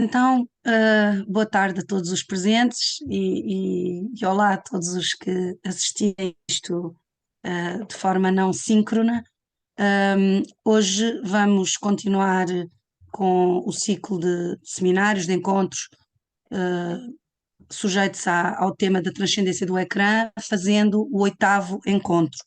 Então, boa tarde a todos os presentes e olá a todos os que assistiram a isto, de forma não síncrona. Hoje vamos continuar com o ciclo de seminários, de encontros, sujeitos ao tema da transcendência do ecrã, fazendo o oitavo encontro.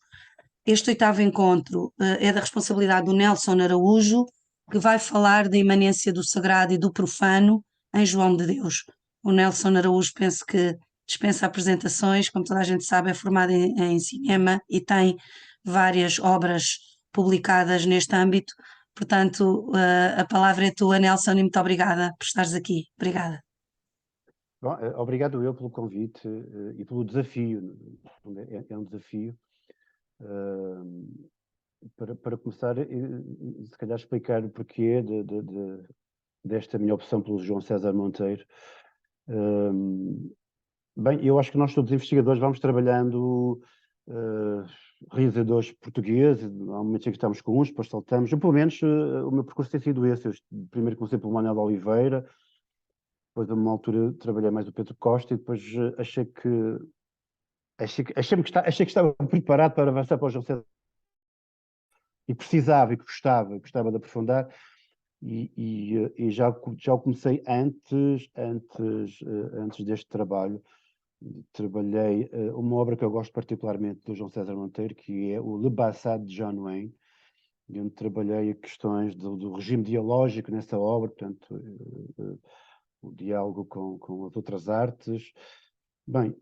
Este oitavo encontro, é da responsabilidade do Nelson Araújo, que vai falar da imanência do sagrado e do profano em João de Deus. O Nelson Araújo, penso que dispensa apresentações, como toda a gente sabe, é formado em cinema e tem várias obras publicadas neste âmbito. Portanto, a palavra é tua, Nelson, e muito obrigada por estares aqui. Obrigada. Bom, obrigado eu pelo convite e pelo desafio. É um desafio. Para começar, se calhar explicar o porquê desta minha opção pelo João César Monteiro. Bem, eu acho que nós todos investigadores vamos trabalhando, realizadores portugueses, há momentos em que estamos com uns, depois saltamos. Eu, pelo menos, o meu percurso tem sido esse. Eu primeiro comecei pelo Manuel de Oliveira, depois a uma altura trabalhei mais o Pedro Costa e depois achei que estava preparado para avançar para o João César e precisava e que gostava de aprofundar e já o comecei antes deste trabalho. Trabalhei uma obra que eu gosto particularmente do João César Monteiro, que é o Le Passade de John Wayne, onde trabalhei questões do regime dialógico nessa obra, portanto, o diálogo com as outras artes. Bem,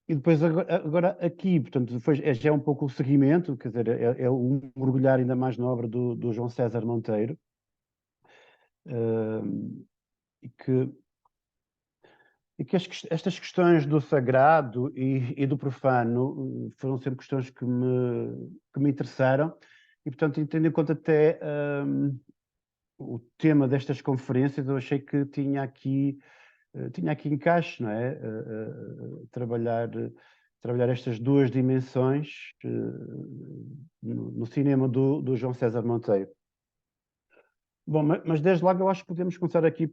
e depois agora aqui, portanto, já é um pouco o seguimento, quer dizer, é um mergulhar ainda mais na obra do João César Monteiro, e que estas questões do sagrado e do profano foram sempre questões que me interessaram e, portanto, tendo em conta até o tema destas conferências, eu achei que tinha aqui encaixe, não é? Trabalhar estas duas dimensões no cinema do João César Monteiro. Bom, mas desde logo eu acho que podemos começar aqui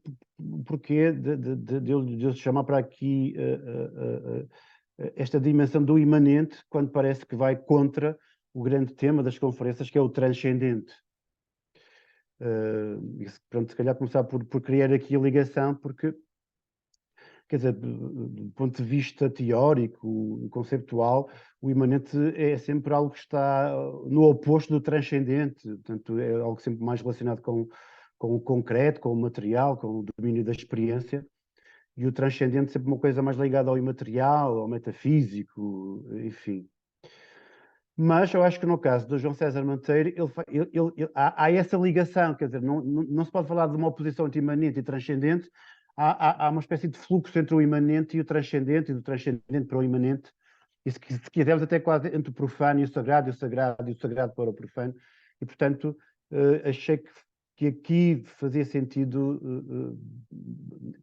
porquê de eu chamar para aqui esta dimensão do imanente, quando parece que vai contra o grande tema das conferências, que é o transcendente. Pronto, se calhar começar por criar aqui a ligação, porque, quer dizer, do ponto de vista teórico, conceptual, o imanente é sempre algo que está no oposto do transcendente, portanto, é algo sempre mais relacionado com o concreto, com o material, com o domínio da experiência, e o transcendente sempre uma coisa mais ligada ao imaterial, ao metafísico, enfim. Mas eu acho que no caso do João César Monteiro, há essa ligação, quer dizer, não se pode falar de uma oposição entre imanente e transcendente, há uma espécie de fluxo entre o imanente e o transcendente, e do transcendente para o imanente, e se quisermos até quase entre o profano e o sagrado, e o sagrado e o sagrado para o profano, e portanto achei que aqui fazia sentido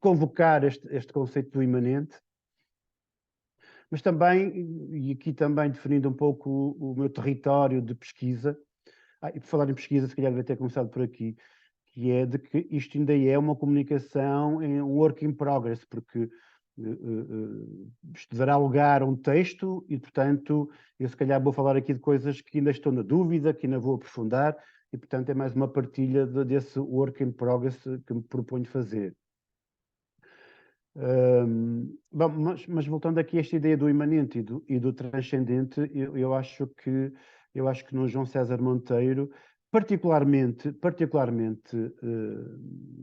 convocar este conceito do imanente, mas também, e aqui também definindo um pouco o meu território de pesquisa, e por falar em pesquisa, se calhar devia ter começado por aqui, que é de que isto ainda é uma comunicação em um work in progress, porque isto dará lugar a um texto e, portanto, eu se calhar vou falar aqui de coisas que ainda estou na dúvida, que ainda vou aprofundar, e, portanto, é mais uma partilha desse work in progress que me proponho fazer. Bom, mas voltando aqui a esta ideia do imanente e do transcendente, eu acho que no João César Monteiro, particularmente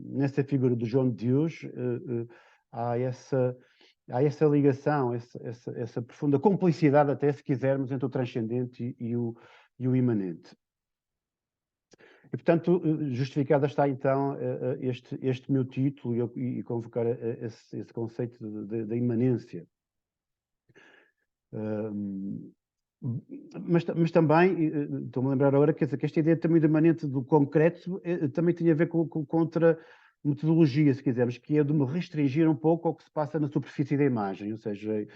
nessa figura do João de Deus, há essa ligação, essa profunda complicidade, até se quisermos, entre o transcendente e o imanente. E, portanto, justificada está então este meu título e convocar esse conceito da imanência. Mas também, estou-me a lembrar agora, quer dizer, que esta ideia também do imanente do concreto também tinha a ver com outra metodologia, se quisermos, que é de me restringir um pouco ao que se passa na superfície da imagem, ou seja,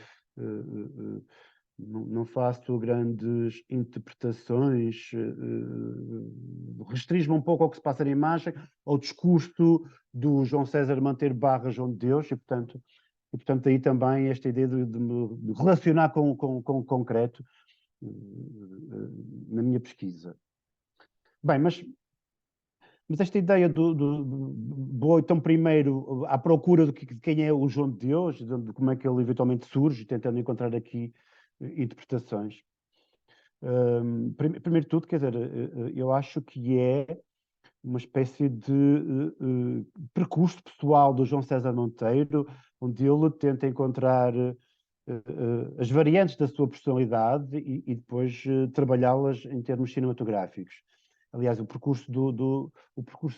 não faço grandes interpretações, restringo-me um pouco ao que se passa na imagem, ao discurso do João César Monteiro barra João de Deus, e portanto aí também esta ideia de me relacionar com o concreto na minha pesquisa. Bem, mas esta ideia vou então primeiro à procura de quem é o João de Deus, de como é que ele eventualmente surge, tentando encontrar aqui interpretações. Primeiro de tudo, quer dizer, eu acho que é uma espécie de percurso pessoal do João César Monteiro, onde ele tenta encontrar as variantes da sua personalidade e depois trabalhá-las em termos cinematográficos. Aliás, o percurso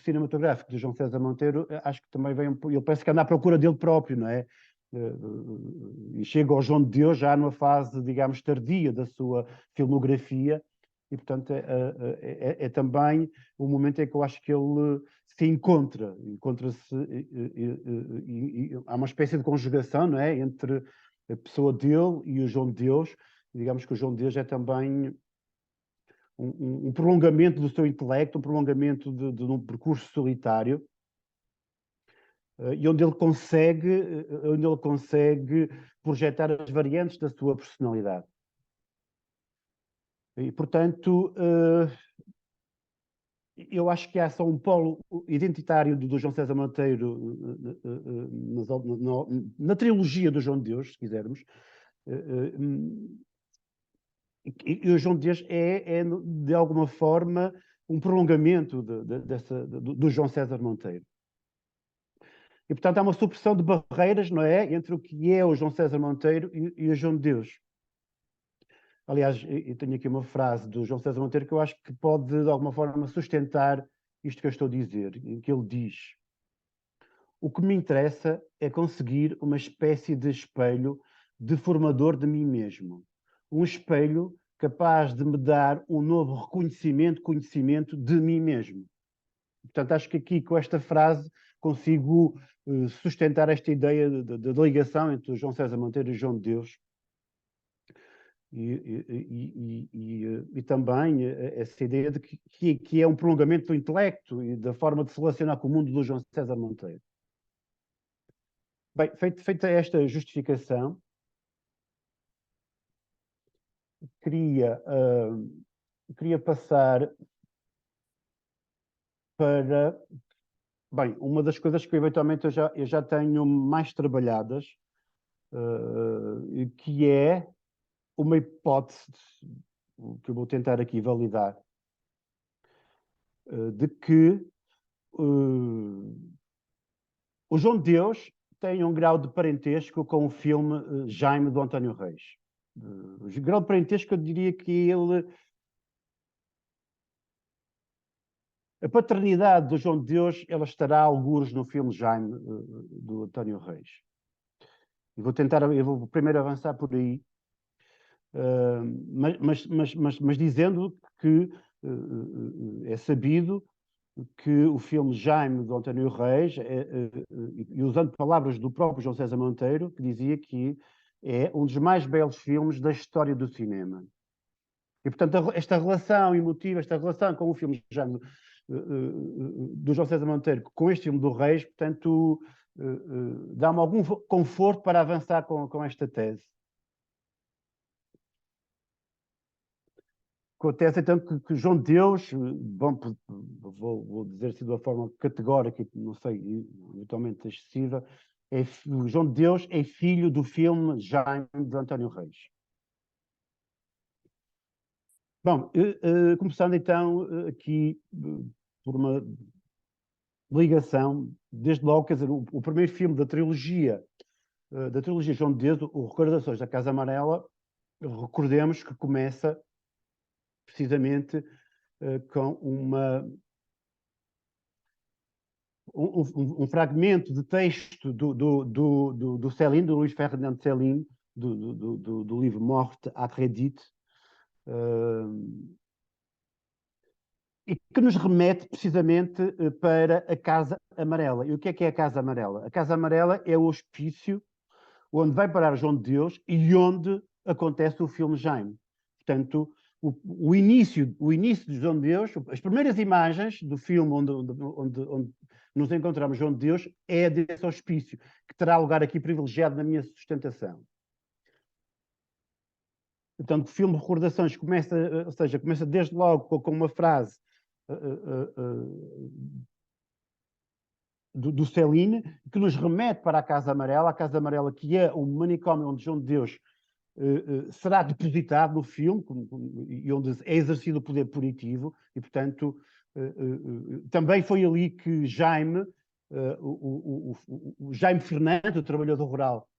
cinematográfico de João César Monteiro, acho que também vem ele parece que anda à procura dele próprio, não é? E chega ao João de Deus já numa fase, digamos, tardia da sua filmografia, e portanto é também o momento em que eu acho que ele se encontra-se, há uma espécie de conjugação, não é? Entre a pessoa dele e o João de Deus. Digamos que o João de Deus é também um prolongamento do seu intelecto, um prolongamento de um percurso solitário, e onde ele consegue projetar as variantes da sua personalidade. E, portanto, eu acho que há só um polo identitário do João César Monteiro na trilogia do João de Deus, se quisermos. E o João de Deus é, de alguma forma, um prolongamento do João César Monteiro. E, portanto, há uma supressão de barreiras, não é, entre o que é o João César Monteiro e o João de Deus. Aliás, eu tenho aqui uma frase do João César Monteiro que eu acho que pode, de alguma forma, sustentar isto que eu estou a dizer, em que ele diz: o que me interessa é conseguir uma espécie de espelho deformador de mim mesmo. Um espelho capaz de me dar um novo conhecimento de mim mesmo. Portanto, acho que aqui, com esta frase, consigo sustentar esta ideia da ligação entre o João César Monteiro e o João de Deus. E também essa ideia de que é um prolongamento do intelecto e da forma de se relacionar com o mundo do João César Monteiro. Bem, feita esta justificação, queria passar para, bem, uma das coisas que eventualmente eu já tenho mais trabalhadas, que é uma hipótese que eu vou tentar aqui validar, de que o João de Deus tem um grau de parentesco com o filme Jaime do António Reis. O grau de parentesco, eu diria que a paternidade do João de Deus, ela estará a algures no filme Jaime do António Reis. Eu vou primeiro avançar por aí, mas dizendo que é sabido que o filme Jaime do António Reis, e usando palavras do próprio João César Monteiro, que dizia que é um dos mais belos filmes da história do cinema. E, portanto, esta relação emotiva, esta relação com o filme Jaime do João César Monteiro, com este filme do Reis, portanto, dá-me algum conforto para avançar com esta tese. Acontece então que João de Deus, bom, vou dizer assim de uma forma categórica, não sei, eventualmente excessiva, João de Deus é filho do filme Jaime de António Reis. Bom, começando então aqui por uma ligação, desde logo, quer dizer, o primeiro filme da trilogia João de Deus, o Recordações da Casa Amarela, recordemos que começa precisamente com um fragmento de texto do Céline, do Luís Ferdinand Céline, do livro Morte à Crédit, e que nos remete precisamente para a Casa Amarela. E o que é a Casa Amarela? A Casa Amarela é o hospício onde vai parar João de Deus e onde acontece o filme Jaime. Portanto, o início de João de Deus, as primeiras imagens do filme onde nos encontramos João de Deus é desse hospício, que terá lugar aqui privilegiado na minha sustentação. Portanto, o filme Recordações começa, ou seja, começa desde logo com uma frase do Céline, que nos remete para a Casa Amarela que é um manicômio onde João de Deus será depositado no filme, e onde é exercido o poder punitivo, e, portanto, também foi ali que Jaime, o Jaime Fernandes, o trabalhador rural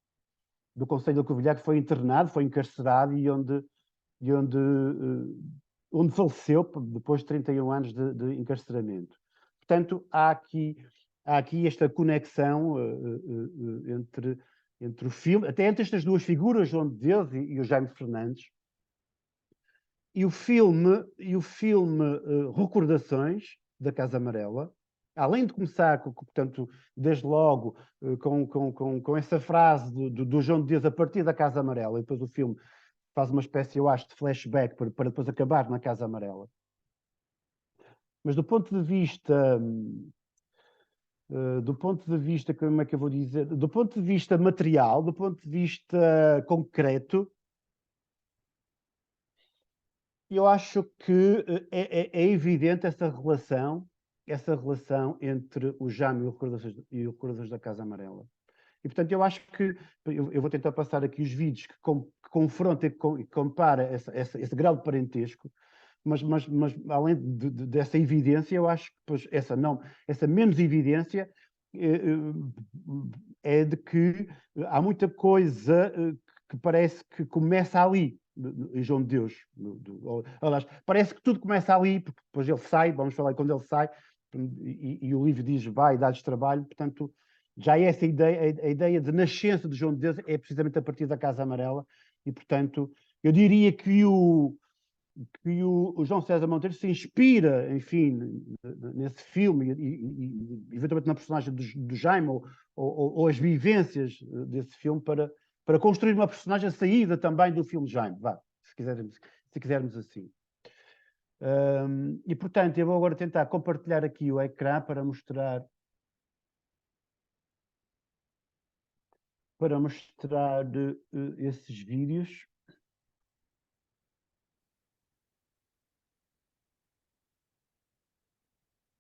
do Conselho da Covilhã, que foi internado, foi encarcerado onde faleceu depois de 31 anos de encarceramento. Portanto, há aqui esta conexão entre o filme, até entre estas duas figuras, João de Deus e o Jaime Fernandes, e o filme Recordações da Casa Amarela, além de começar, portanto, desde logo, com essa frase do João de Deus a partir da Casa Amarela, e depois o filme faz uma espécie, eu acho, de flashback para depois acabar na Casa Amarela. Mas do ponto de vista, como é que eu vou dizer? Do ponto de vista material, do ponto de vista concreto, eu acho que é evidente essa relação entre o Jaime e o Recordações da Casa Amarela. E, portanto, eu acho que eu vou tentar passar aqui os vídeos que confrontam e compara esse grau de parentesco, mas além dessa evidência, eu acho que depois essa menos evidência é de que há muita coisa que parece que começa ali, em João de Deus. Aliás, parece que tudo começa ali, porque depois ele sai, vamos falar quando ele sai, e o livro diz vai, dá-lhes trabalho, portanto, já é essa ideia, a ideia de nascença de João de Deus é precisamente a partir da Casa Amarela, e portanto, eu diria que o João César Monteiro se inspira, enfim, nesse filme e eventualmente na personagem do Jaime ou as vivências desse filme para construir uma personagem saída também do filme Jaime, vá, se quisermos assim. E portanto, eu vou agora tentar compartilhar aqui o ecrã para mostrar esses vídeos.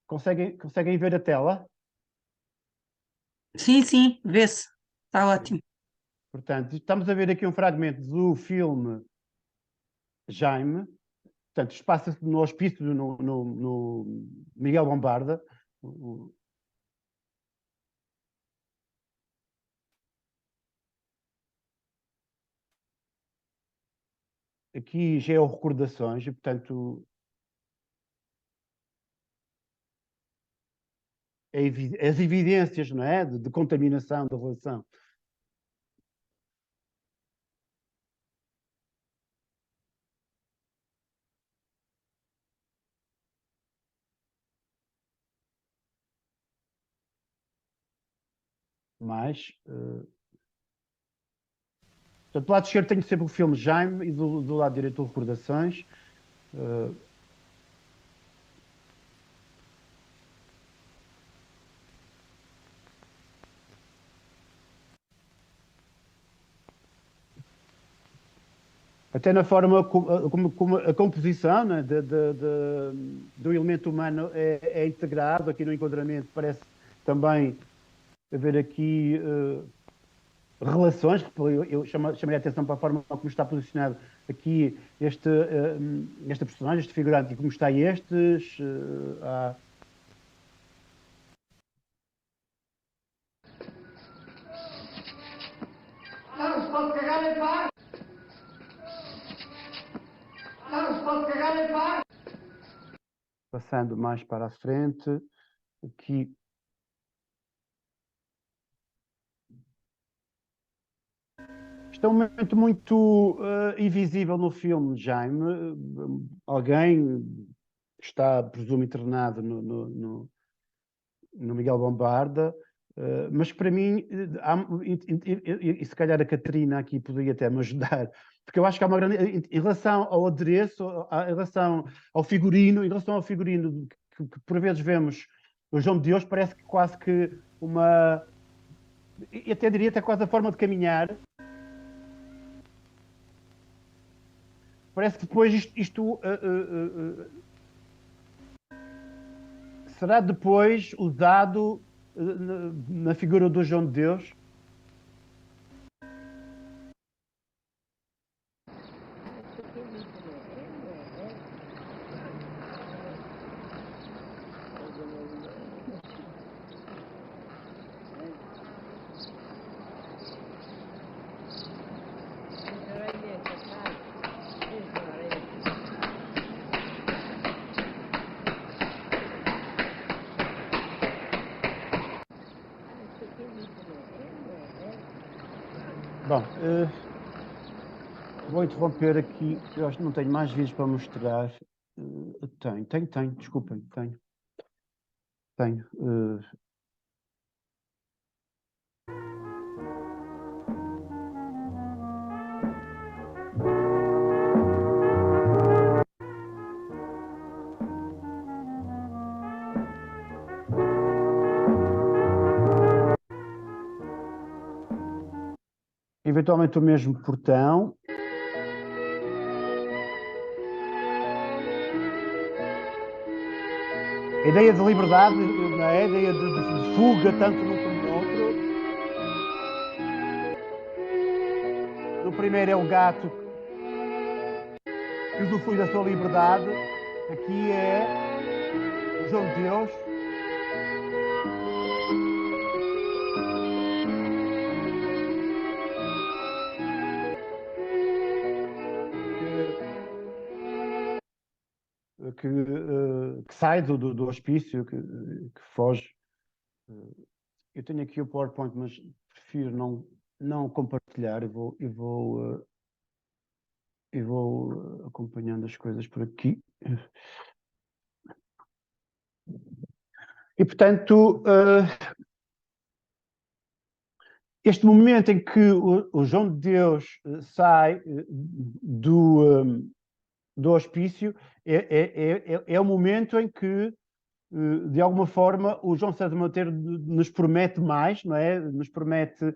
Conseguem ver a tela? Sim, sim, vê-se. Está ótimo. Portanto, estamos a ver aqui um fragmento do filme Jaime. Portanto, isto passa-se no hospício no Miguel Bombarda. Aqui já é o Recordações, e portanto as evidências, não é? De contaminação da relação. Mas, portanto, do lado esquerdo tenho sempre o filme Jaime e do lado direito o Recordações. Até na forma como a composição, né, do elemento humano é integrado aqui no enquadramento, parece também haver aqui relações, eu chamaria a atenção para a forma como está posicionado aqui esta personagem, este figurante, e como está estes. Não se pode cagar em paz! Não se pode cagar em paz! Passando mais para a frente, aqui. Isto é um momento muito invisível no filme, Jaime. Alguém que está, presumo, internado no Miguel Bombarda, Mas para mim, e se calhar a Catarina aqui poderia até me ajudar, porque eu acho que há uma grande. Em relação ao adereço, em relação ao figurino, que por vezes vemos o João de Deus, parece que quase que uma. Eu até diria até quase a forma de caminhar. Parece que depois isto será depois usado na figura do João de Deus. Bom, vou interromper aqui, eu acho que não tenho mais vídeos para mostrar. Tenho, desculpem, tenho. Eventualmente o mesmo portão. A ideia de liberdade, não é? A ideia de fuga, tanto num como no outro. No primeiro é o gato que usufrui da sua liberdade. Aqui é o João de Deus. Que sai do hospício, que foge. Eu tenho aqui o PowerPoint, mas prefiro não compartilhar. Eu vou acompanhando as coisas por aqui. E, portanto, este momento em que o João de Deus sai do hospício é o momento em que, de alguma forma, o João César Monteiro nos promete mais, não é? Nos promete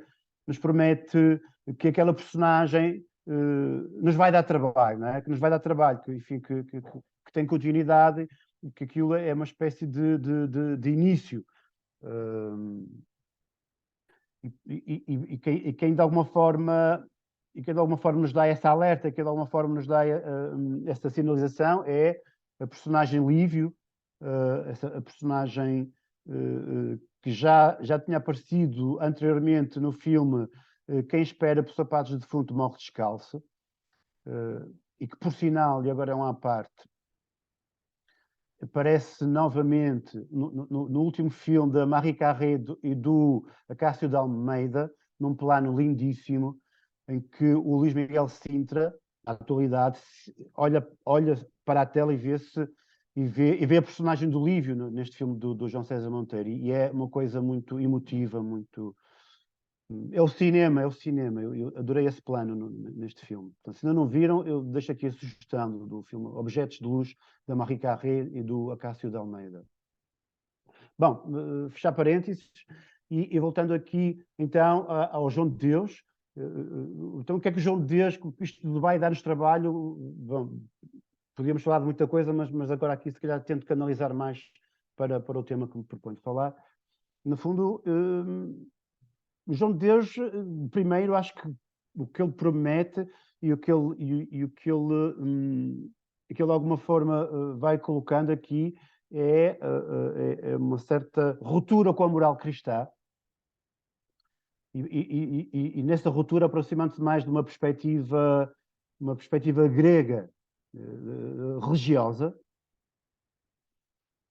que aquela personagem nos vai dar trabalho, não é? Que nos vai dar trabalho, que, enfim, que tem continuidade, que aquilo é uma espécie de início. E quem de alguma forma nos dá essa alerta, que de alguma forma nos dá essa sinalização é a personagem Lívio, a personagem que já tinha aparecido anteriormente no filme Quem Espera por Sapatos de Defunto Morre Descalço, e que, por sinal, e agora é uma à parte, aparece novamente no último filme da Marie Carré e do Acácio de Almeida, num plano lindíssimo, em que o Luís Miguel Sintra, na atualidade, olha para a tela e vê a personagem do Lívio neste filme do João César Monteiro, e é uma coisa muito emotiva, muito... É o cinema. Eu adorei esse plano neste filme. Portanto, se ainda não viram, eu deixo aqui a sugestão do filme Objetos de Luz, da Marie Carré e do Acácio de Almeida. Bom, fechar parênteses, e voltando aqui, então, ao João de Deus. Então, o que é que o João de Deus, isto vai dar-nos trabalho? Bom, podíamos falar de muita coisa, mas agora aqui, se calhar, tento canalizar mais para o tema que me proponho falar. No fundo... O João de Deus, primeiro, acho que o que ele promete e o que ele de alguma forma vai colocando aqui é uma certa ruptura com a moral cristã, e nessa ruptura aproximando-se mais de uma perspectiva grega, religiosa,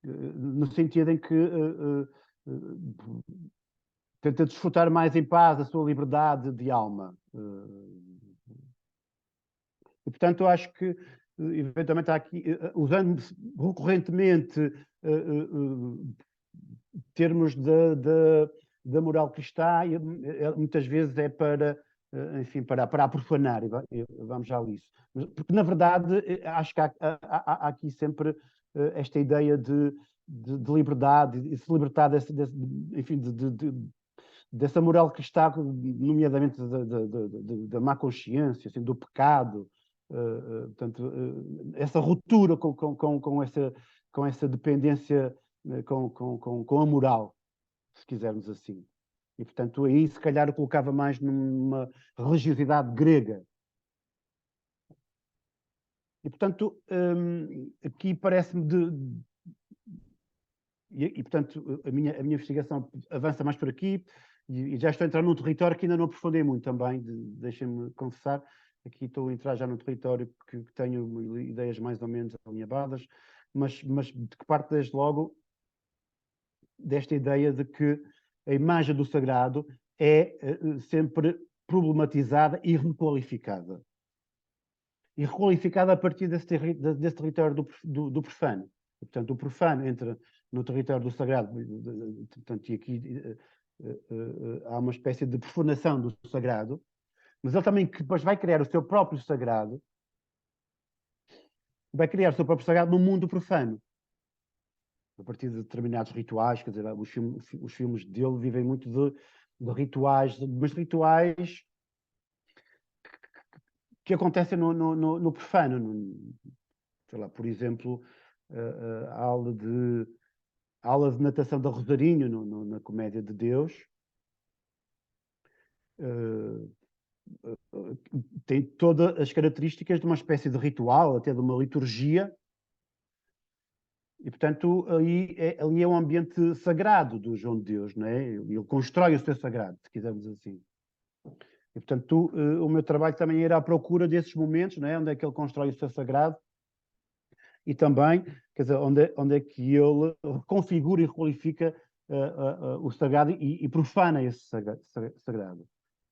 no sentido em que tenta desfrutar mais em paz a sua liberdade de alma. E, portanto, eu acho que, eventualmente, há aqui, usando da moral cristã, muitas vezes é para, enfim, para a profanar, vamos já a isso. Porque, na verdade, acho que há aqui sempre esta ideia de liberdade, de se libertar enfim, dessa moral cristã, nomeadamente da má consciência, assim, do pecado, portanto, essa ruptura com essa dependência, com a moral, se quisermos assim. E, portanto, aí se calhar eu colocava mais numa religiosidade grega. E, portanto, aqui parece-me portanto, a minha investigação avança mais por aqui e já estou a entrar num território que ainda não aprofundei muito também, deixem-me confessar. Aqui estou a entrar já num território que tenho ideias mais ou menos alinhavadas, mas de que parte desde logo desta ideia de que a imagem do sagrado é sempre problematizada e requalificada. E requalificada a partir desse território do profano. Portanto, o profano entra no território do sagrado, portanto, e aqui há uma espécie de profanação do sagrado, mas ele também depois vai criar o seu próprio sagrado, no mundo profano, a partir de determinados rituais. Quer dizer, os filmes dele vivem muito de rituais, mas rituais que acontecem no profano. Sei lá, por exemplo, a aula de natação da Rosarinho na Comédia de Deus. Tem todas as características de uma espécie de ritual, até de uma liturgia, e, portanto, ali é um ambiente sagrado do João de Deus, não é? Ele constrói o seu sagrado, se quisermos assim. E, portanto, o meu trabalho também era à procura desses momentos, não é? Onde é que ele constrói o seu sagrado e também, quer dizer, onde é que ele configura e requalifica o sagrado e profana esse sagrado.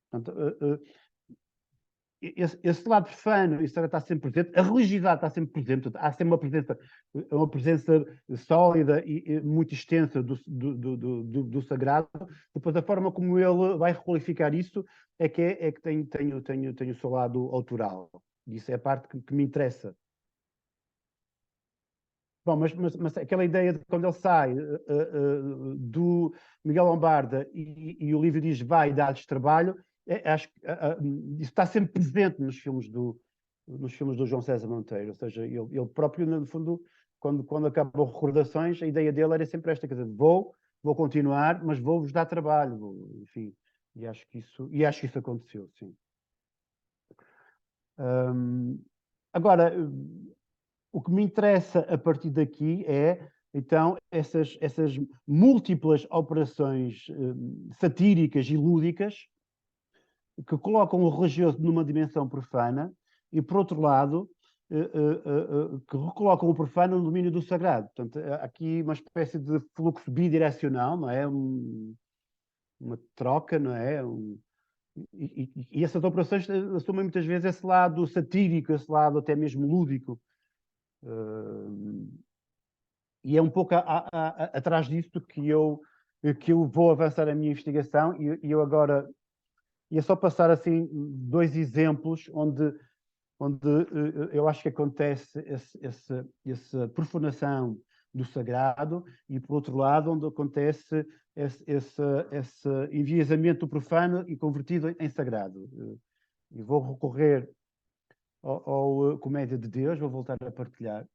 Portanto, esse lado profano, isso está sempre presente, a religiosidade está sempre presente, há sempre uma presença sólida e muito extensa do sagrado. Depois, a forma como ele vai requalificar isso é que tem o seu lado autoral. Isso é a parte que me interessa. Bom, mas aquela ideia de quando ele sai do Miguel Lombarda e o livro diz vai dar-lhes trabalho, acho que isso está sempre presente nos filmes do João César Monteiro. Ou seja, ele próprio, no fundo, quando acabam recordações, a ideia dele era sempre esta, quer dizer, vou continuar, mas vou-vos dar trabalho, enfim. E acho que isso aconteceu, sim. Agora, o que me interessa a partir daqui é, então, essas múltiplas operações satíricas e lúdicas que colocam o religioso numa dimensão profana e, por outro lado, que recolocam o profano no domínio do sagrado. Portanto, há aqui uma espécie de fluxo bidirecional, não é? Uma troca, não é? E essas operações assumem muitas vezes esse lado satírico, esse lado até mesmo lúdico. E é um pouco atrás disto que eu vou avançar a minha investigação e eu agora ia só passar assim dois exemplos onde eu acho que acontece essa profanação do sagrado e, por outro lado, onde acontece esse enviesamento do profano e convertido em sagrado. E vou recorrer ao Comédia de Deus, vou voltar a partilhar.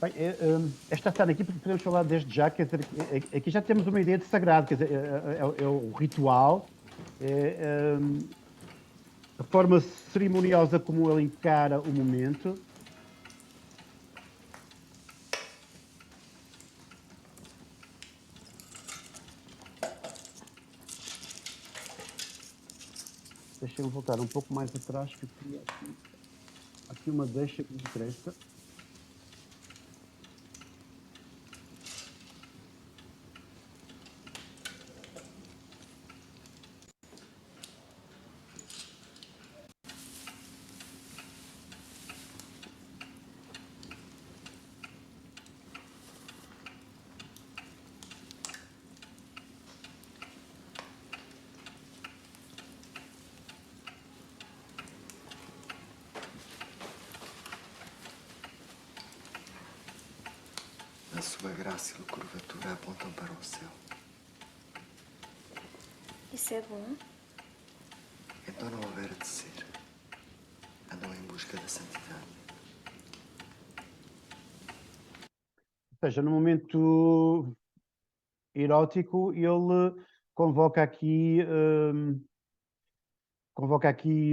Bem, esta cena aqui podemos falar desde já, quer dizer, aqui já temos uma ideia de sagrado, quer dizer, é o ritual, é, a forma cerimoniosa como ele encara o momento. Deixa-me voltar um pouco mais atrás, que eu queria aqui uma deixa que me interessa. A sua graça e curvatura apontam para o céu. Isso é bom? Então não houver de ser. Andam em busca da santidade. Ou seja, no momento erótico, ele convoca aqui,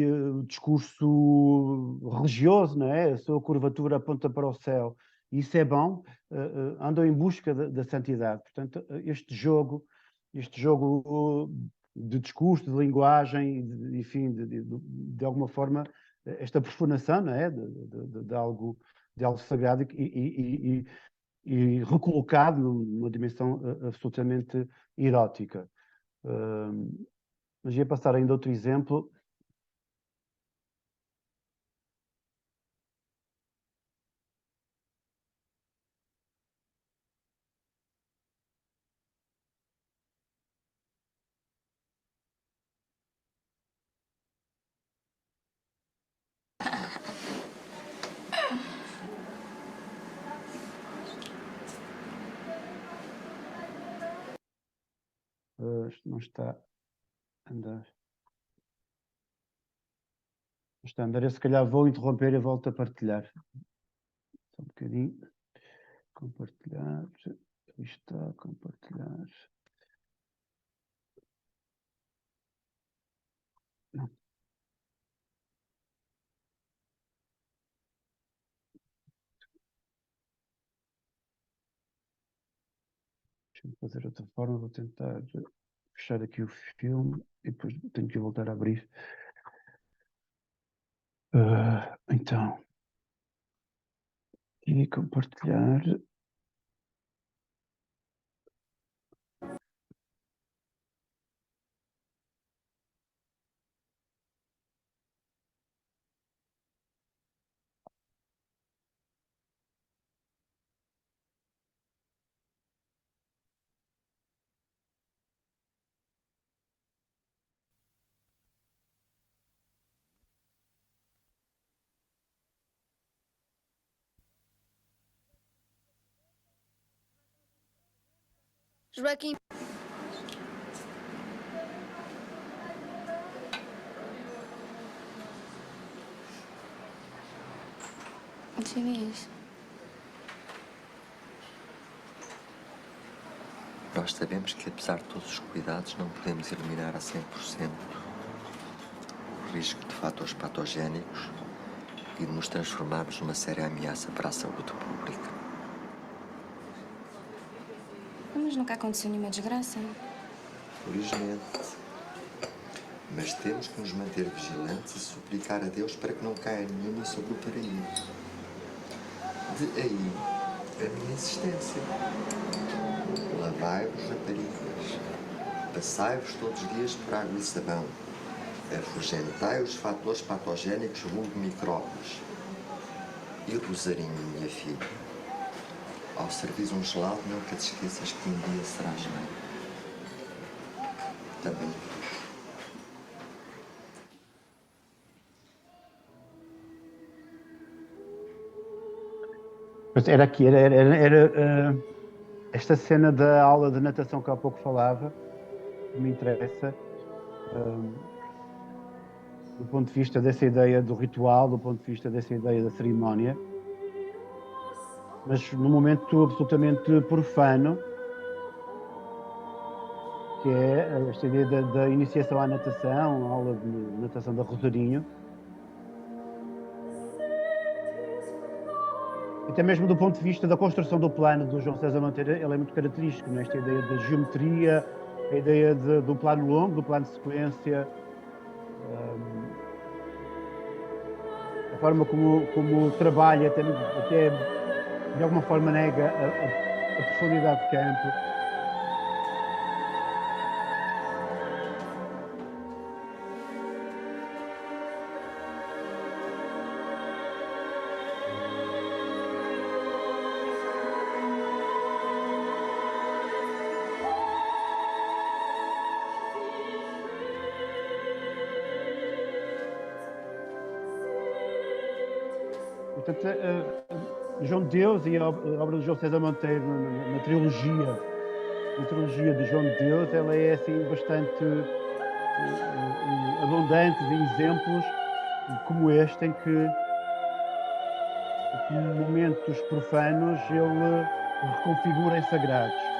o discurso religioso, não é? A sua curvatura aponta para o céu. Isso é bom, andam em busca da santidade. Portanto, este jogo de discurso, de linguagem, enfim, de alguma forma, esta profanação, não é? De algo sagrado e recolocado numa dimensão absolutamente erótica. Mas ia passar ainda outro exemplo. Isto não está a andar. Não está a andar. Eu se calhar vou interromper e volto a partilhar. Só um bocadinho. Compartilhar. Aí está, compartilhar. Não. Deixa-me fazer outra forma. Vou tentar fechar aqui o filme e depois tenho que voltar a abrir. Então. E compartilhar. Joaquim. Sabias? Nós sabemos que, apesar de todos os cuidados, não podemos eliminar a 100% o risco de fatores patogénicos e de nos transformarmos numa séria ameaça para a saúde pública. Mas nunca aconteceu nenhuma desgraça. Felizmente. Mas temos que nos manter vigilantes e suplicar a Deus para que não caia nenhuma sobre o paraíso. De aí a minha insistência. Lavai-vos, raparigas. Passai-vos todos os dias por água e sabão. Afugentai os fatores patogénicos, vulgo micróbios. E Rosarinho, minha filha, ao servir um gelado, nunca te esqueças que um dia serás mãe. Também. Era aqui, esta cena da aula de natação que há pouco falava, que me interessa, do ponto de vista dessa ideia do ritual, do ponto de vista dessa ideia da cerimónia. mas num momento absolutamente profano, que é esta ideia da iniciação à natação, a aula de natação da Rosarinho, e até mesmo do ponto de vista da construção do plano do João César Monteiro, ele é muito característico, nesta ideia de geometria, a ideia do plano longo, do plano de sequência, a forma como trabalha, até de alguma forma nega a profundidade de campo. Portanto, João de Deus e a obra de João César Monteiro na trilogia de João de Deus, ela é assim bastante abundante em exemplos como este, em que momentos profanos ele reconfigura em sagrados.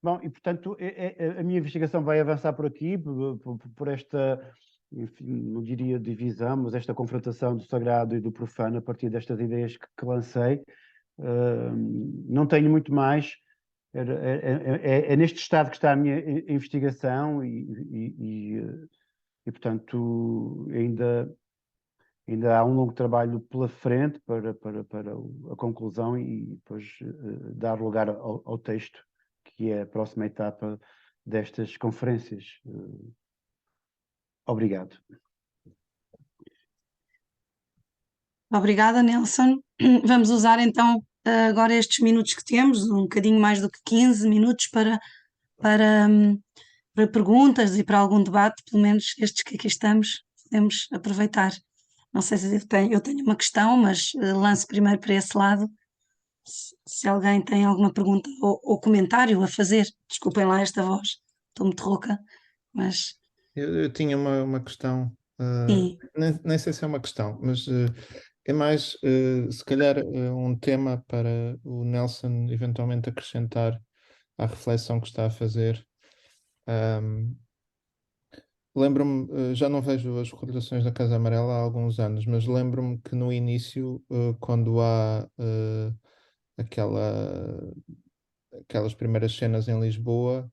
Bom, e portanto a minha investigação vai avançar por aqui, por esta, enfim, não diria divisão, mas esta confrontação do sagrado e do profano a partir destas ideias que lancei. Não tenho muito mais. É neste estado que está a minha investigação e portanto, ainda há um longo trabalho pela frente para a conclusão e depois dar lugar ao texto, que é a próxima etapa destas conferências. Obrigado. Obrigada, Nelson. Vamos usar então agora estes minutos que temos, um bocadinho mais do que 15 minutos para perguntas e para algum debate, pelo menos estes que aqui estamos, podemos aproveitar. Não sei se eu tenho uma questão, mas lanço primeiro para esse lado. Se alguém tem alguma pergunta ou comentário a fazer, desculpem lá esta voz, estou muito rouca, mas Eu tinha uma questão, sim. nem sei se é uma questão, mas é mais, se calhar, um tema para o Nelson eventualmente acrescentar à reflexão que está a fazer. Lembro-me, já não vejo as recordações da Casa Amarela há alguns anos, mas lembro-me que no início, quando há aquelas primeiras cenas em Lisboa,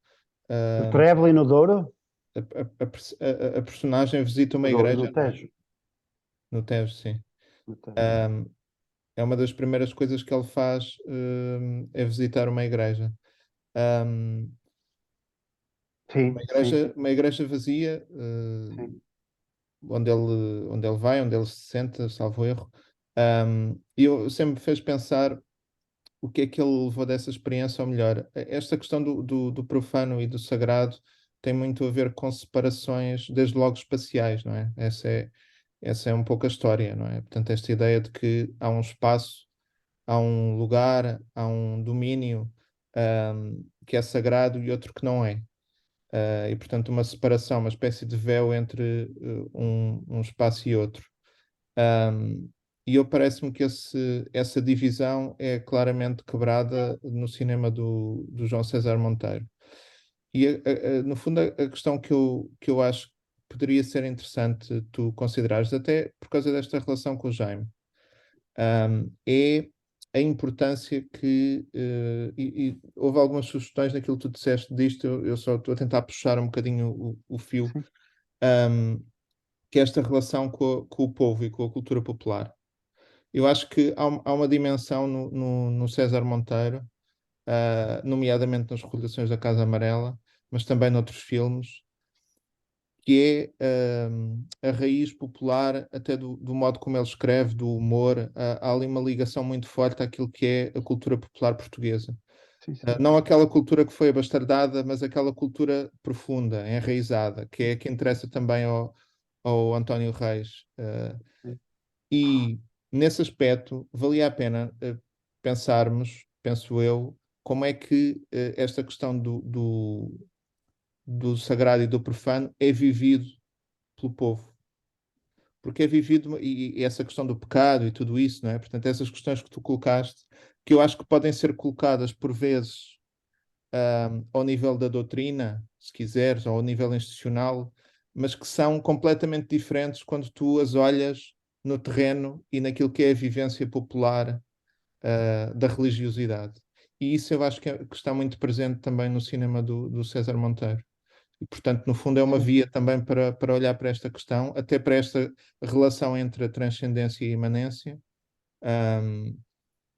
O Trevo e no Douro? a personagem visita uma No Douro, igreja, no Tejo. no Tejo, sim. No Tejo. É uma das primeiras coisas que ele faz, é visitar uma igreja. Sim, sim, Uma igreja vazia, sim. onde ele vai, onde ele se senta, salvo erro. E eu sempre me fez pensar o que é que ele levou dessa experiência, ou melhor, esta questão do profano e do sagrado tem muito a ver com separações, desde logo espaciais, não é? Essa é um pouco a história, não é? Portanto, esta ideia de que há um espaço, há um lugar, há um domínio, que é sagrado e outro que não é. E, portanto, uma separação, uma espécie de véu entre um espaço e outro. E eu parece-me que essa divisão é claramente quebrada no cinema do João César Monteiro. E, no fundo, a questão que eu acho que poderia ser interessante tu considerares, até por causa desta relação com o Jaime, é a importância que, e houve algumas sugestões naquilo que tu disseste disto, eu só estou a tentar puxar um bocadinho o fio, que é esta relação com o povo e com a cultura popular. Eu acho que há uma dimensão no César Monteiro, nomeadamente nas Recordações da Casa Amarela, mas também noutros filmes, que é a raiz popular até do modo como ele escreve, do humor. Há ali uma ligação muito forte àquilo que é a cultura popular portuguesa. Sim, sim. Não aquela cultura que foi abastardada, mas aquela cultura profunda, enraizada, que é a que interessa também ao António Reis. E nesse aspecto valia a pena pensarmos, penso eu, como é que esta questão do sagrado e do profano é vivido pelo povo. Porque é vivido, e essa questão do pecado e tudo isso, não é? Portanto, essas questões que tu colocaste, que eu acho que podem ser colocadas por vezes ao nível da doutrina, se quiseres, ou ao nível institucional, mas que são completamente diferentes quando tu as olhas no terreno e naquilo que é a vivência popular da religiosidade. E isso eu acho que está muito presente também no cinema do César Monteiro. E, portanto, no fundo, é uma via também para olhar para esta questão, até para esta relação entre a transcendência e a imanência.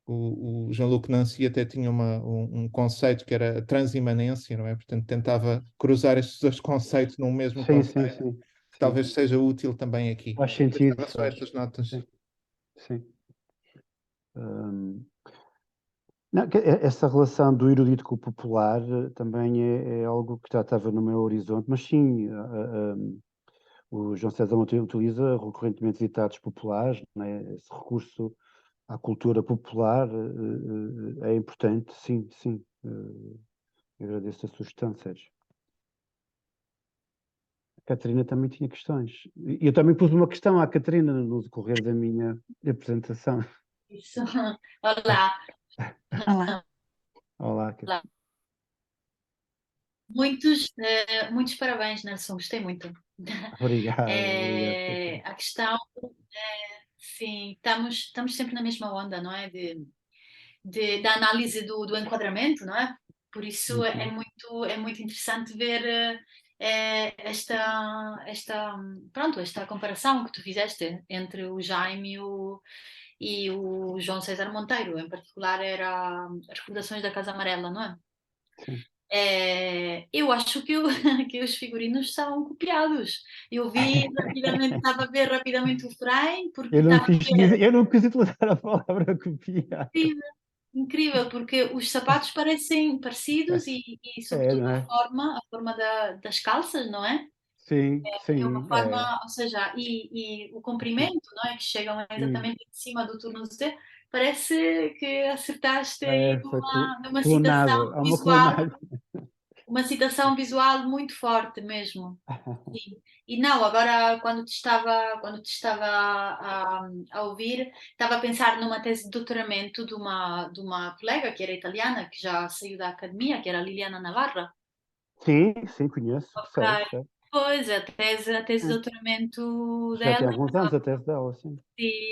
O Jean-Luc Nancy até tinha um conceito que era a transimanência, não é? Portanto, tentava cruzar estes dois conceitos num mesmo Sim, sim, conceito, sim. que talvez seja útil também aqui. Faz sentido. Deixava só estas notas. Sim, sim. Não, essa relação do erudito com o popular também é algo que já estava no meu horizonte, mas sim, o João César Monteiro utiliza recorrentemente ditados populares, né? Esse recurso à cultura popular é importante, sim, sim. Eu agradeço a sugestão, Sérgio. A Catarina também tinha questões. E eu também pus uma questão à Catarina no decorrer da minha apresentação. Isso. Olá, Olá. Olá, olá. Muitos parabéns, Nelson, gostei muito. obrigado, obrigado, Catarina. A questão, sim, estamos sempre na mesma onda, não é? Da análise do enquadramento, não é? Por isso é muito interessante ver esta comparação que tu fizeste entre o Jaime e o João César Monteiro, em particular era as Recordações da Casa Amarela, não é? Sim. Eu acho que os figurinos são copiados. Eu vi rapidamente, estava a ver rapidamente o frame, porque Eu não estava a quis ver. dizer, eu não quis utilizar a palavra copiar. Incrível, incrível, porque os sapatos parecem parecidos e sobretudo Não é? a forma das calças, não é? Sim, É uma sim, forma, ou seja, e o comprimento, não é? Que chegam exatamente em cima do tornozelo, parece que acertaste aí foi numa clonado, citação há uma visual, clonagem. uma citação visual muito forte mesmo. Sim. E não, agora quando te estava a ouvir, estava a pensar numa tese de doutoramento de uma colega que era italiana, que já saiu da academia, que era a Liliana Navarra. Sim, sim, conheço, Ok. sei, sei. Pois, a tese de Sim. doutoramento Já tem dela, alguns anos a tese dela, sim.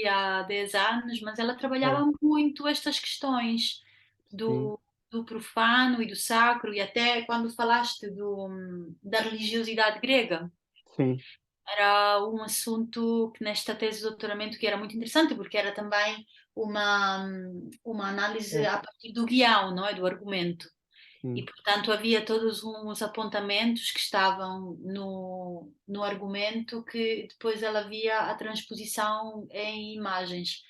há 10 anos, mas ela Sei, trabalhava muito estas questões sim, do profano e do sacro, e até quando falaste da religiosidade grega. sim, Era um assunto que nesta tese de doutoramento que era muito interessante, porque era também uma análise é, a partir do guião, não é? Do argumento. E, sim. portanto, havia todos uns apontamentos que estavam no argumento que depois ela via a transposição em imagens.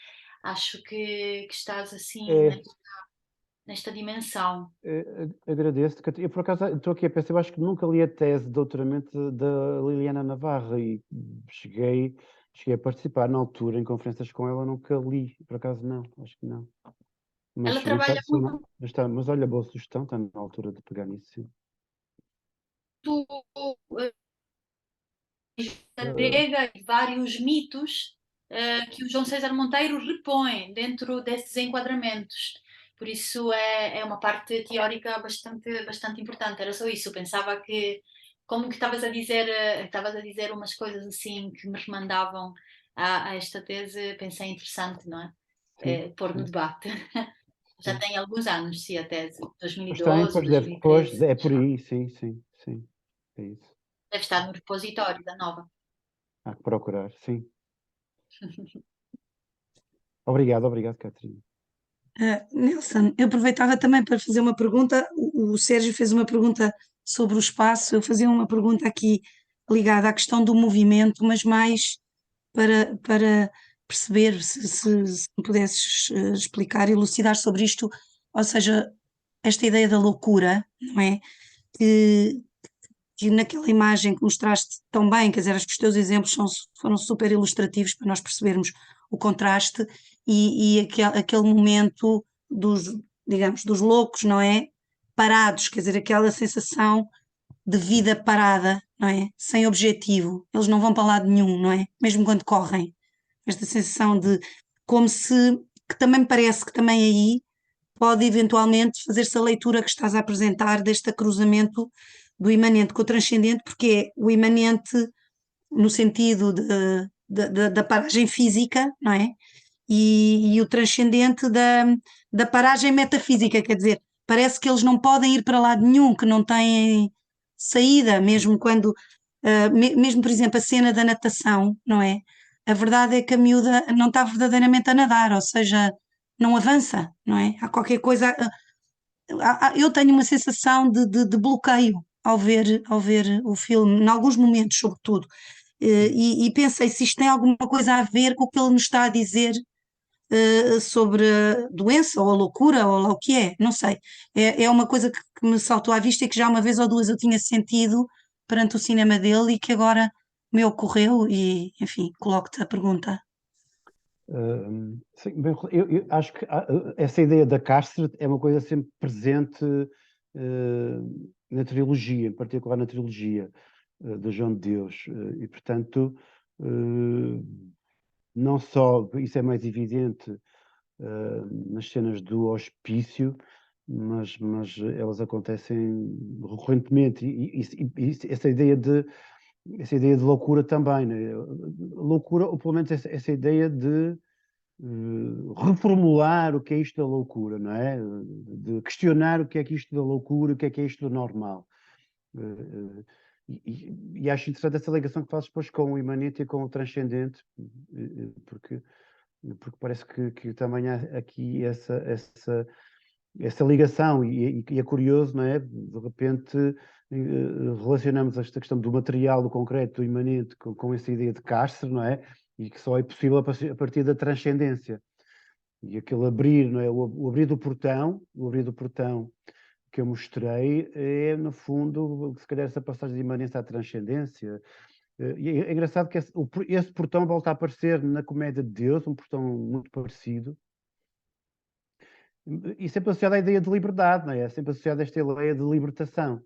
Acho que estás assim É, nesta dimensão. agradeço. Eu, por acaso, estou aqui a pensar, eu acho que nunca li a tese de doutoramento da Liliana Navarra e cheguei a participar na altura em conferências com ela, nunca li, por acaso não, acho que não. Ela Mas, trabalha muito mas olha, boa sugestão, está na altura de pegar nisso, sim. Eh, grega e vários mitos que o João César Monteiro repõe dentro desses enquadramentos. Por isso é uma parte teórica bastante, bastante importante. Era só isso. Eu pensava que, como que estavas a dizer umas coisas assim que me remandavam a esta tese, pensei interessante, não é? sim, Pôr no sim, debate. Já sim. tem alguns anos, sim, a tese. Pois tem, 2012, pois deve, pois, 2013. é por aí, sim, sim, sim, é isso. Deve estar no repositório da nova. Há que procurar, sim. Obrigado, obrigado, Catarina. Nelson, eu aproveitava também para fazer uma pergunta. O Sérgio fez uma pergunta sobre o espaço, eu fazia uma pergunta aqui ligada à questão do movimento, mas mais para perceber se me pudesses explicar, elucidar sobre isto, ou seja, esta ideia da loucura, não é? Que, que naquela imagem que mostraste tão bem, quer dizer, acho que os teus exemplos foram super ilustrativos para nós percebermos o contraste e aquele momento dos, digamos, dos loucos, não é? Parados, quer dizer, aquela sensação de vida parada, não é? Sem objetivo. Eles não vão para lado nenhum, não é? Mesmo quando correm. Esta sensação de como se, que também me parece que também aí pode eventualmente fazer-se a leitura que estás a apresentar deste cruzamento do imanente com o transcendente, porque é o imanente no sentido da paragem física, não é? E o transcendente da paragem metafísica, quer dizer, parece que eles não podem ir para lado nenhum, que não têm saída, mesmo quando, mesmo por exemplo, a cena da natação, não é? A verdade é que a miúda não está verdadeiramente a nadar, ou seja, não avança, não é? Há qualquer coisa. Eu tenho uma sensação de bloqueio ao ver o filme, em alguns momentos, sobretudo. E pensei se isto tem alguma coisa a ver com o que ele nos está a dizer sobre a doença ou a loucura ou lá o que é, não sei. É uma coisa que me saltou à vista e que já uma vez ou duas eu tinha sentido perante o cinema dele e que agora me ocorreu e, enfim, coloco-te a pergunta. Sim, bem, eu acho que essa ideia da cárcere é uma coisa sempre presente na trilogia, em particular na trilogia de João de Deus, e portanto, não só, isso é mais evidente nas cenas do hospício, mas elas acontecem recorrentemente, e essa ideia de loucura também, né? Loucura, ou pelo menos essa ideia de reformular o que é isto da loucura, não é? De questionar o que é que isto da loucura, o que é isto do normal. E acho interessante essa ligação que fazes depois com o imanente e com o transcendente, porque parece que também há aqui essa ligação, e é curioso, não é? De repente relacionamos esta questão do material, do concreto, do imanente, com essa ideia de cárcere, não é? E que só é possível a partir da transcendência. E aquele abrir, não é? O abrir do portão que eu mostrei é, no fundo, se calhar essa passagem de imanência à transcendência. E é engraçado que esse portão volta a aparecer na Comédia de Deus, um portão muito parecido, e sempre associado à ideia de liberdade, não é? É sempre associado a esta ideia de libertação,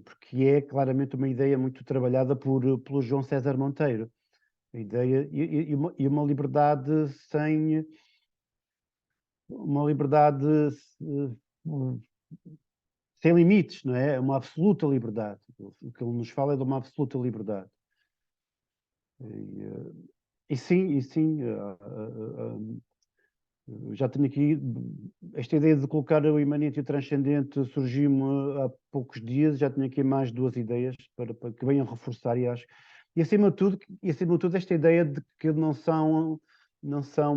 porque é claramente uma ideia muito trabalhada pelo João César Monteiro. A ideia, e uma liberdade sem... Uma liberdade sem limites, não é? Uma absoluta liberdade. O que ele nos fala é de uma absoluta liberdade. E sim, já tenho aqui esta ideia de colocar o imanente e o transcendente surgiu-me há poucos dias, já tenho aqui mais duas ideias para que venham reforçar e acho. E acima de tudo esta ideia de que não são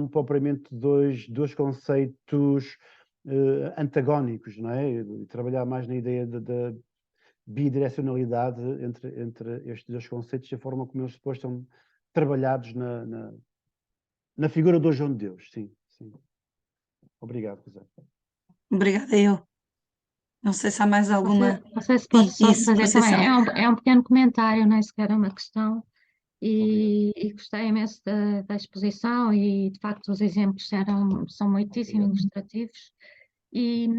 propriamente dois conceitos antagónicos, não é? Trabalhar mais na ideia da bidirecionalidade entre estes dois conceitos e a forma como eles depois são trabalhados na figura do João de Deus, sim. Obrigado, José. Obrigada eu. Não sei se há mais alguma. Não sei se posso só Isso, fazer também. Conceição. É um pequeno comentário, não é sequer uma questão. E gostei imenso da exposição e, de facto, os exemplos são muitíssimo ilustrativos. E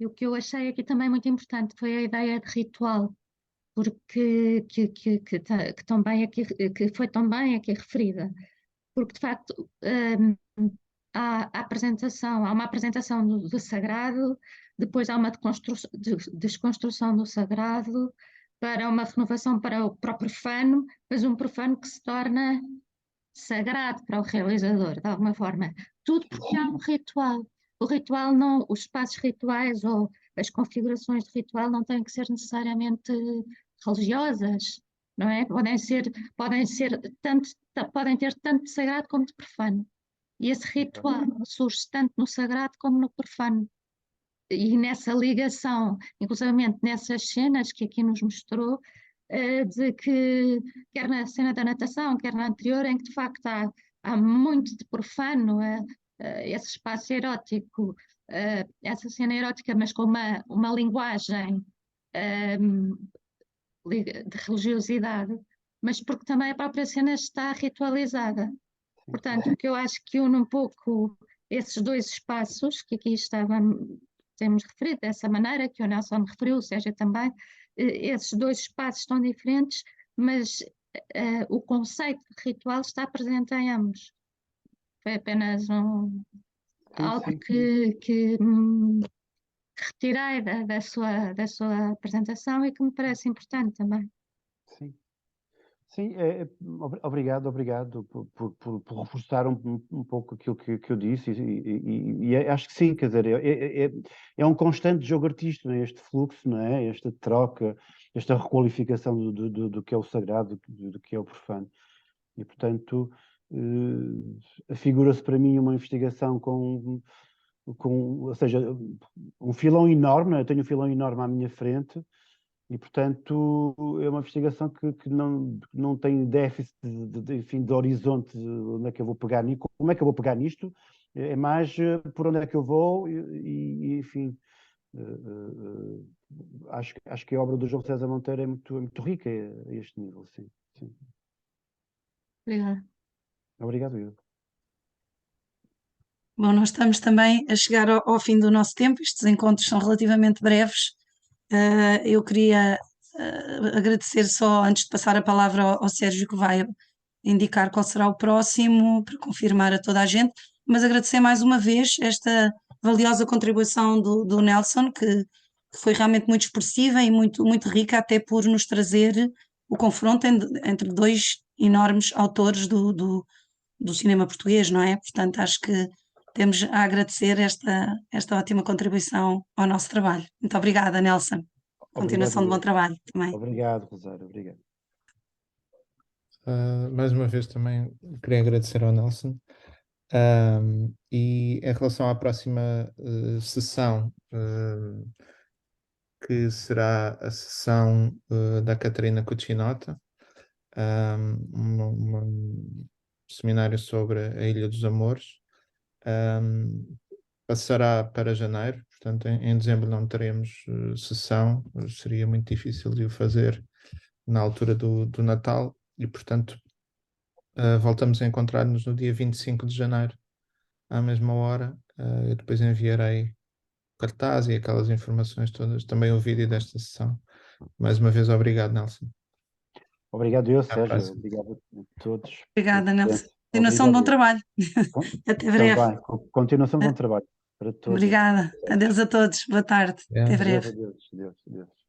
o que eu achei aqui também muito importante foi a ideia de ritual, porque que foi tão bem aqui referida. Porque, de facto, há uma apresentação do sagrado, depois há uma desconstrução do sagrado para uma renovação para o profano, mas um profano que se torna sagrado para o realizador, de alguma forma. Tudo porque há um ritual. O ritual não, os espaços rituais ou as configurações de ritual não têm que ser necessariamente religiosas, não é? Podem ter tanto de sagrado como de profano. E esse ritual surge tanto no sagrado como no profano. E nessa ligação, inclusivamente nessas cenas que aqui nos mostrou, de que, quer na cena da natação, quer na anterior, em que de facto há muito de profano, esse espaço erótico, essa cena erótica, mas com uma linguagem de religiosidade, mas porque também a própria cena está ritualizada. Portanto, o que eu acho que une um pouco esses dois espaços, que aqui temos referido dessa maneira, que o Nelson referiu, o Sérgio também, esses dois espaços estão diferentes, mas o conceito de ritual está presente em ambos. Foi apenas algo sim. que retirei da sua apresentação e que me parece importante também. Sim. Sim, obrigado por reforçar um pouco aquilo que eu disse e acho que sim, quer dizer, é um constante jogo artístico, não é? Este fluxo, não é? Esta troca, esta requalificação do que é o sagrado, do que é o profano. E, portanto, afigura-se para mim uma investigação ou seja, um filão enorme, não é? Eu tenho um filão enorme à minha frente, e, portanto, é uma investigação que não tem déficit enfim, de horizonte, onde é que eu vou pegar nisto, como é que eu vou pegar nisto, é mais por onde é que eu vou, enfim, acho que a obra do João César Monteiro é muito rica a este nível, sim. Obrigada. Obrigado, Ivo. Bom, nós estamos também a chegar ao fim do nosso tempo, estes encontros são relativamente breves. Eu queria agradecer só, antes de passar a palavra ao Sérgio, que vai indicar qual será o próximo, para confirmar a toda a gente, mas agradecer mais uma vez esta valiosa contribuição do Nelson, que foi realmente muito expressiva e muito rica, até por nos trazer o confronto entre dois enormes autores do cinema português, não é? Portanto, acho que temos a agradecer esta ótima contribuição ao nosso trabalho. Muito obrigada, Nelson. Continuação de bom trabalho também. Obrigado, Rosário, obrigado. Mais uma vez também queria agradecer ao Nelson. E em relação à próxima sessão, que será a sessão da Catarina Cucinotta, um seminário sobre a Ilha dos Amores, passará para janeiro, portanto em dezembro não teremos sessão, seria muito difícil de o fazer na altura do Natal e, portanto, voltamos a encontrar-nos no dia 25 de janeiro, à mesma hora. Eu depois enviarei cartaz e aquelas informações todas, também o vídeo desta sessão. Mais uma vez, obrigado, Nelson. Obrigado, eu, Até à Sérgio. próxima. Obrigado a todos. Obrigada, Nelson. Continuação de bom trabalho. Até breve. Também. Continuação de bom trabalho para todos. Obrigada. Adeus a todos. Boa tarde. Até breve. Adeus.